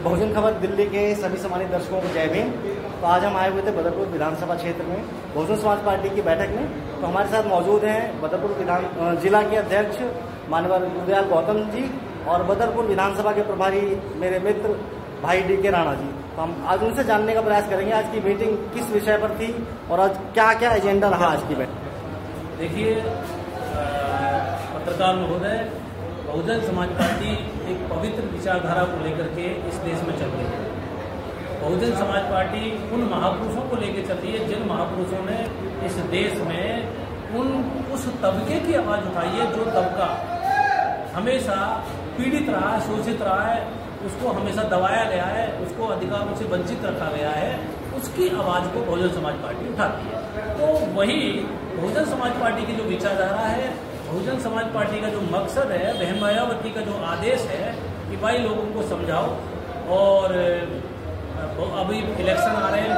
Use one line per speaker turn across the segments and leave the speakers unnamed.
बहुजन खबर दिल्ली के सभी सम्मानित दर्शकों को जय भीम। तो आज हम आए हुए थे बदरपुर विधानसभा क्षेत्र में बहुजन समाज पार्टी की बैठक में। तो हमारे साथ मौजूद हैं बदरपुर जिला के अध्यक्ष माननीय गुरदयाल गौतम जी और बदरपुर विधानसभा के प्रभारी मेरे मित्र भाई डी.के. राणा जी। तो हम आज उनसे जानने का प्रयास करेंगे आज की मीटिंग किस विषय पर थी और आज क्या क्या एजेंडा रहा आज की बैठक।
देखिए पत्रकार महोदय, बहुजन समाज पार्टी एक पवित्र विचारधारा को लेकर के इस देश में चल रही है। बहुजन समाज पार्टी उन महापुरुषों को लेकर चल रही है जिन महापुरुषों ने इस देश में उस तबके की आवाज़ उठाई है जो तबका हमेशा पीड़ित रहा है, शोषित रहा है, उसको हमेशा दबाया गया है, उसको अधिकारों से वंचित रखा गया है, उसकी आवाज़ को बहुजन समाज पार्टी उठाती है। तो वही बहुजन समाज पार्टी की जो विचारधारा है, बहुजन समाज पार्टी का जो मकसद है, बहन मायावती का जो आदेश है कि भाई लोगों को समझाओ और अभी इलेक्शन आ रहे हैं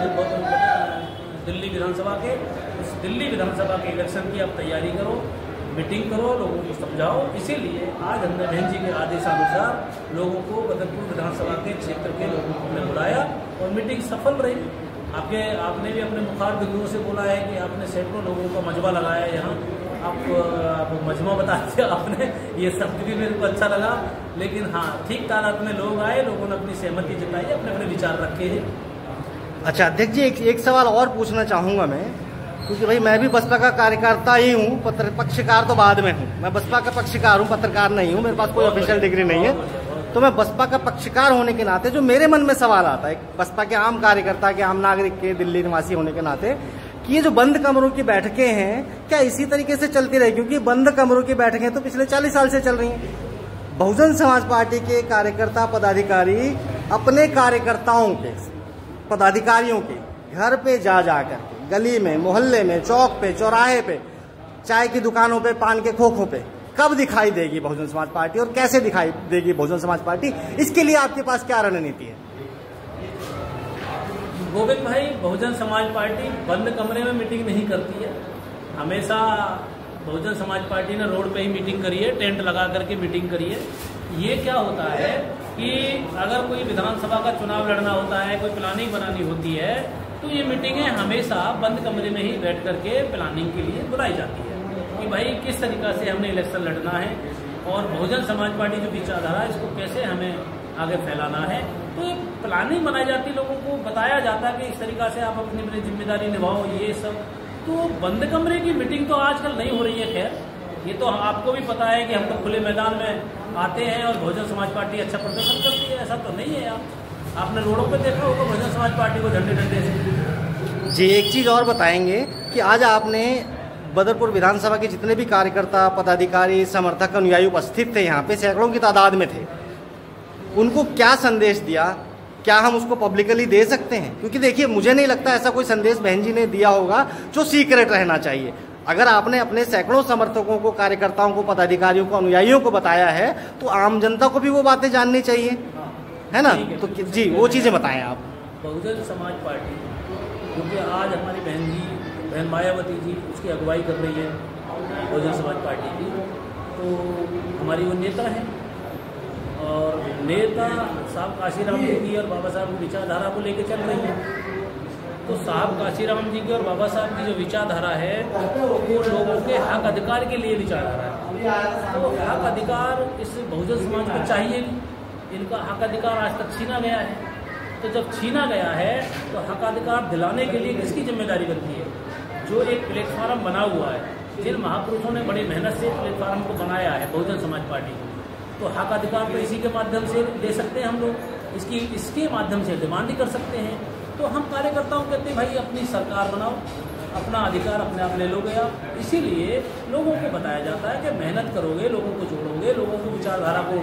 दिल्ली विधानसभा के, उस दिल्ली विधानसभा के इलेक्शन की आप तैयारी करो, मीटिंग करो, लोगों को समझाओ। इसीलिए आज हमने बहन जी के आदेशानुसार लोगों को बदरपुर विधानसभा के क्षेत्र के लोगों को हमने बुलाया और मीटिंग सफल रही। आपने भी अपने मुखार बिंदुओं से बोला है कि आपने सैकड़ों लोगों का मजमा लगाया है यहाँ। आप मजमा बता दिया आपने, ये शब्द भी मेरे को अच्छा लगा। लेकिन हाँ, ठीक तादाद में लोग आए, लोगों ने अपनी सहमति जताई, अपने अपने विचार रखे हैं।
अच्छा अध्यक्ष जी, एक सवाल और पूछना चाहूँगा मैं, क्योंकि भाई मैं भी बसपा का कार्यकर्ता ही हूँ, पक्षकार तो बाद में हूँ। मैं बसपा का पक्षकार हूँ, पत्रकार नहीं हूँ, मेरे पास कोई ऑफिशियल डिग्री नहीं है। तो मैं बसपा का पक्षकार होने के नाते जो मेरे मन में सवाल आता है, बसपा के आम कार्यकर्ता के, आम नागरिक के, दिल्ली निवासी होने के नाते, कि ये जो बंद कमरों की बैठकें हैं क्या इसी तरीके से चलती रही? क्योंकि बंद कमरों की बैठकें तो पिछले 40 साल से चल रही हैं। बहुजन समाज पार्टी के कार्यकर्ता पदाधिकारी अपने कार्यकर्ताओं के, पदाधिकारियों के घर पे जा कर, गली में, मोहल्ले में, चौक पे, चौराहे पे, चाय की दुकानों पे, पान के खोखों पे कब दिखाई देगी बहुजन समाज पार्टी और कैसे दिखाई देगी बहुजन समाज पार्टी? इसके लिए आपके पास क्या रणनीति है?
गोविंद भाई, बहुजन समाज पार्टी बंद कमरे में मीटिंग नहीं करती है। हमेशा बहुजन समाज पार्टी ने रोड पे ही मीटिंग करी है, टेंट लगा करके मीटिंग करी है। ये क्या होता है कि अगर कोई विधानसभा का चुनाव लड़ना होता है, कोई प्लानिंग बनानी होती है, तो ये मीटिंगें हमेशा बंद कमरे में ही बैठ करके प्लानिंग के लिए बुलाई जाती है कि भाई किस तरीका से हमने इलेक्शन लड़ना है और बहुजन समाज पार्टी जो विचारधारा है इसको कैसे हमें आगे फैलाना है। तो ये प्लानिंग बनाई जाती, लोगों को बताया जाता है कि इस तरीका से आप अपनी अपनी जिम्मेदारी निभाओ, ये सब। तो बंद कमरे की मीटिंग तो आजकल नहीं हो रही है। खैर, ये तो आपको भी पता है कि हम तो खुले मैदान में आते हैं और बहुजन समाज पार्टी अच्छा प्रदर्शन करती है, ऐसा तो नहीं है। आपने रोडों पे देखा होगा बहुजन समाज पार्टी को झंडे झंडे से।
जी, एक चीज़ और बताएंगे कि आज आपने बदरपुर विधानसभा के जितने भी कार्यकर्ता, पदाधिकारी, समर्थक, अनुयायी उपस्थित थे, यहाँ पे सैकड़ों की तादाद में थे, उनको क्या संदेश दिया? क्या हम उसको पब्लिकली दे सकते हैं? क्योंकि देखिए, मुझे नहीं लगता ऐसा कोई संदेश बहन जी ने दिया होगा जो सीक्रेट रहना चाहिए। अगर आपने अपने सैकड़ों समर्थकों को, कार्यकर्ताओं को, पदाधिकारियों को, अनुयायियों को बताया है तो आम जनता को भी वो बातें जाननी चाहिए, है ना? तो जी, वो चीज़ें बताएं आप।
बहुजन समाज पार्टी क्योंकि आज हमारी बहन मायावती जी उसकी अगुवाई कर रही है बहुजन समाज पार्टी की, तो हमारी वो नेता है और नेता साहब काशीराम जी की और बाबा साहब की विचारधारा को लेकर चल रही है। तो साहब काशीराम जी की और बाबा साहब की जो विचारधारा है वो लोगों के हक अधिकार के लिए विचारधारा है। तो हक अधिकार इस बहुजन समाज को चाहिए नहीं। इनका हक अधिकार आज तक छीना गया है। तो जब छीना गया है तो हक अधिकार दिलाने के लिए किसकी जिम्मेदारी बनती है? जो एक प्लेटफार्म बना हुआ है, जिन महापुरुषों ने बड़ी मेहनत से प्लेटफार्म को बनाया है बहुजन समाज पार्टी को, तो हक अधिकार तो इसी के माध्यम से दे सकते हैं हम लोग, इसके माध्यम से डिमांड ही कर सकते हैं। तो हम कार्यकर्ताओं कहते हैं भाई अपनी सरकार बनाओ, अपना अधिकार अपने आप ले लोगे आप। इसीलिए लोगों को बताया जाता है कि मेहनत करोगे, लोगों को जोड़ोगे, लोगों को विचारधारा को,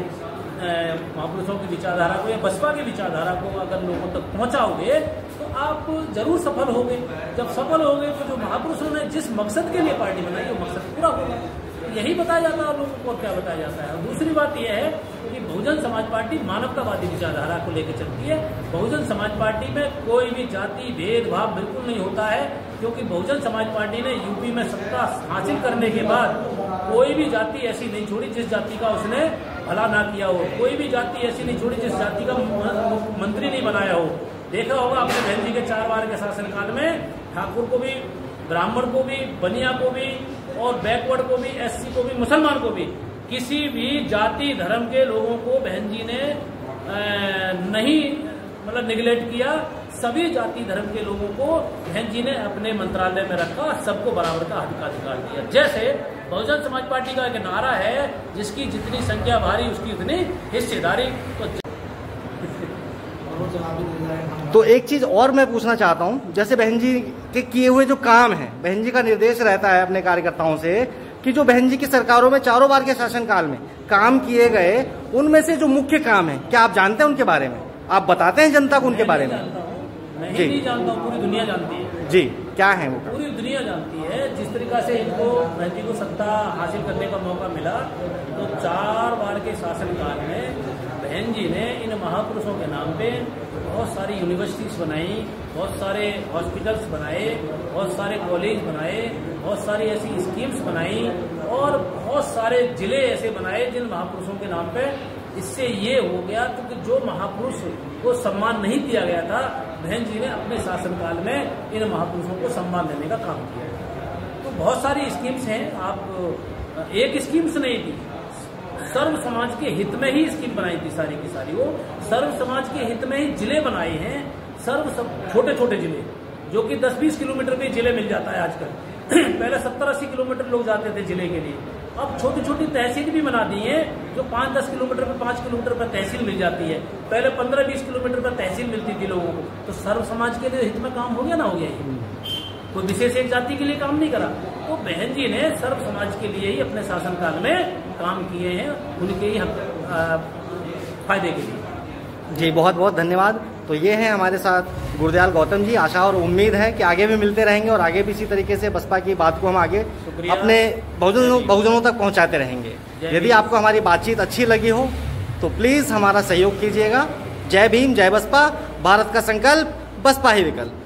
महापुरुषों की विचारधारा को या बसपा की विचारधारा को अगर लोगों तक पहुंचाओगे तो आप जरूर सफल होगे। जब सफल होगे तो जो महापुरुषों ने जिस मकसद के लिए पार्टी बनाई वो मकसद पूरा होगा। यही बताया जाता है लोगों को, और क्या बताया जाता है। और दूसरी बात यह है कि बहुजन समाज पार्टी मानवतावादी विचारधारा को लेकर चलती है। बहुजन समाज पार्टी में कोई भी जाति भेदभाव बिल्कुल नहीं होता है, क्योंकि बहुजन समाज पार्टी ने यूपी में सत्ता हासिल करने के बाद कोई भी जाति ऐसी नहीं छोड़ी जिस जाति का उसने भला ना किया हो, कोई भी जाति ऐसी नहीं छोड़ी जिस जाति का मंत्री नहीं बनाया हो। देखा होगा अपने बहन जी के 4 बार के शासनकाल में ठाकुर को भी, ब्राह्मण को भी, बनिया को भी और बैकवर्ड को भी, SC को भी, मुसलमान को भी, किसी भी जाति धर्म के लोगों को बहन जी ने नहीं मतलब निगलेक्ट किया। सभी जाति धर्म के लोगों को बहन जी ने अपने मंत्रालय में रखा, सबको बराबर का हक का अधिकार दिया। जैसे बहुजन समाज पार्टी का एक नारा है, जिसकी जितनी संख्या भारी उसकी उतनी हिस्सेदारी।
तो एक चीज और मैं पूछना चाहता हूं, जैसे बहन जी के किए हुए जो काम है, बहन जी का निर्देश रहता है अपने कार्यकर्ताओं से कि जो बहन जी की सरकारों में 4 बार के शासनकाल में काम किए गए, उनमें से जो मुख्य काम है, क्या आप जानते हैं उनके बारे में? आप बताते हैं जनता को उनके बारे में?
मैं ही नहीं जानता हूँ, पूरी दुनिया जानती है
जी। क्या है वो?
पूरी दुनिया जानती है। जिस तरीका से इनको बहन जी को सत्ता हासिल करने का मौका मिला, तो 4 बार के शासनकाल में बहन जी ने इन महापुरुषों के नाम पे बहुत सारी यूनिवर्सिटीज बनाई, बहुत सारे हॉस्पिटल्स बनाए, बहुत सारे कॉलेज बनाए, बहुत सारी ऐसी स्कीम्स बनाई और बहुत सारे जिले ऐसे बनाए जिन महापुरुषों के नाम पे। इससे ये हो गया क्योंकि जो महापुरुष को सम्मान नहीं दिया गया था, बहन जी ने अपने शासनकाल में इन महापुरुषों को सम्मान देने का काम किया। तो बहुत सारी स्कीम्स हैं। आप एक स्कीम्स नहीं थी, सर्व समाज के हित में ही स्कीम बनाई थी सारी की सारी। वो सर्व समाज के हित में ही जिले बनाए हैं, छोटे छोटे जिले, जो कि 10-20 किलोमीटर के जिले मिल जाता है आजकल। पहले 70-80 किलोमीटर लोग जाते थे जिले के लिए, अब छोटी छोटी तहसील भी बना दी है, जो 5-10 किलोमीटर पे 5 किलोमीटर पर तहसील मिल जाती है। पहले 15-20 किलोमीटर पर तहसील मिलती थी लोगों को। तो सर्व समाज के लिए हित में काम हो गया ना, हो गया ये। कोई विशेष एक जाति के लिए काम नहीं करा। तो बहन जी ने सर्व समाज के लिए ही अपने शासनकाल में काम किए हैं, उनके ही फायदे के लिए।
जी बहुत बहुत धन्यवाद। तो ये हैं हमारे साथ गुरदयाल गौतम जी। आशा और उम्मीद है कि आगे भी मिलते रहेंगे और आगे भी इसी तरीके से बसपा की बात को हम आगे अपने बहुजनों तक पहुंचाते रहेंगे। यदि आपको हमारी बातचीत अच्छी लगी हो तो प्लीज़ हमारा सहयोग कीजिएगा। जय भीम, जय बसपा, भारत का संकल्प, बसपा ही विकल्प।